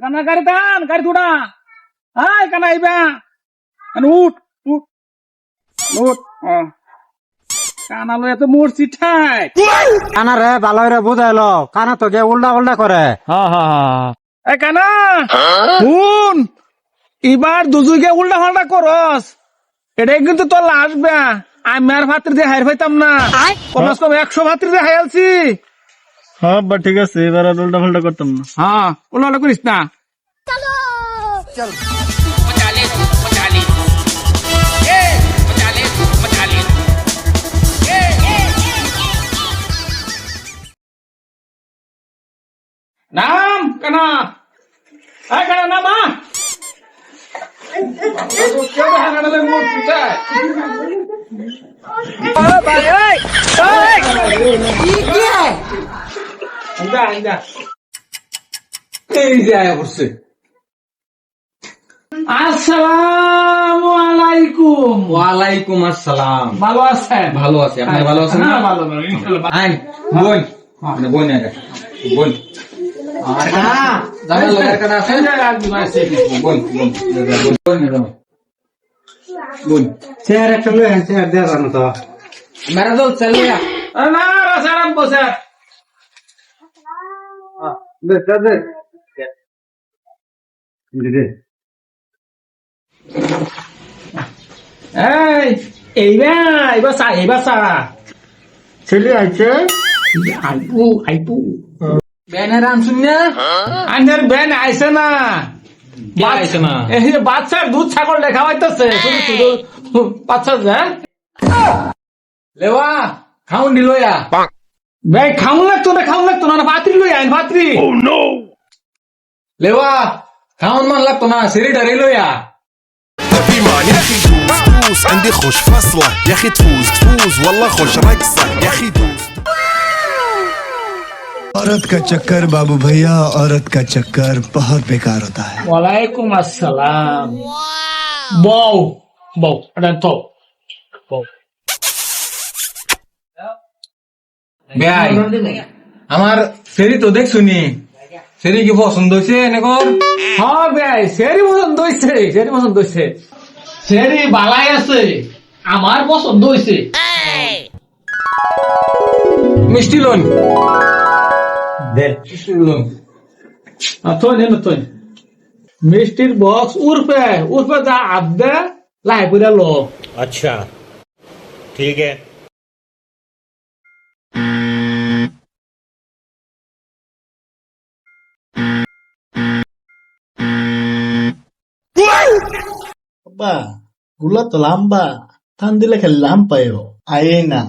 কানা গাড়ি টান, গাড়ি তুড়া। হাই কানা আইবা। উঠ উঠ উঠ। কানা লয়ে তো মরছি ঠাই। কানা রে ভালো রে বুঝাইলো, কানা তো গিয়ে উল্টা উল্টা করে। এ কানা শুন, এবার দুজুকে উল্টা পাল্টা করস, এটাই কিন্তু তোর আসবে। আমি আর ভাতৃ দিয়ে হাইর পাইতাম না, কমস কম 100 ভাতৃ দিয়ে হাইলছি। হ্যাঁ বা ঠিক আছে, এবার আর উল্টা পাল্টা করতাম না। হ্যাঁ উল্টা পাল্টা করিস না। নাম কানা, এই কানা নামা। কেউ হানালে মরছি ঠাই। আসসালামু আলাইকুম। ওয়ালাইকুম আসসালাম। ভালো আছেন? ভালো আছি, আপনি ভালো আছেন? হ্যাঁ, ভালো ভালো, ইনশাআল্লাহ। আইন বোন, বোন আগে বোন। জামাই লাগার কাটা আছে? বোন বোন বোন বোন। চেয়ার একটা লয়ে চেয়ার দেওয়া জানো তো। মেরা দল চল গয়া। না রাসারাম বসে। দে দে দে। এইবার চা। ছেলে আছে আইপু বেনের আনছুন না? আন্ধার বেন আইছে না। কে আইছে না? এই যে বাচ্চার দুধ ছাগল দেখা হইতেছে, শুধু বাচ্চা যায়। লেওয়া খাউন দিলয়া। ভাই খাউন লাগতো না, ভাতরি লই আইন ভাতরি। লেওয়া খাউন মান লাগতো না, সিরি ডারে লয়া। في مان يا اخي دوس دوس عندي خوش فصله يا اخي تفوز تفوز والله خوش رقصه يا اخي دوس औरत का चक्कर बाबू भैया, औरत का चक्कर बहुत बेकार होता है। ওয়ালাইকুম আসসালাম। বউ বউ এটা তো বউ। বেআই আমার সেরি তো দেখছুনি, সেরি কি পছন্দ হইছে এনেকর? হ্যাঁ ভাই, সেরি পছন্দ হইছে। সেরি বালাই আছে, আমার পছন্দ হইছে। মিষ্টি লোন দে। মিষ্টি লোন। তুই মিষ্টির বক্স উর্ফে যা আদে লাই পুরা লো। अच्छा ठीक है। বাবা গুলা তো লম্বা, টান দিলে খেলে লাম্পায়ও আয়ে না।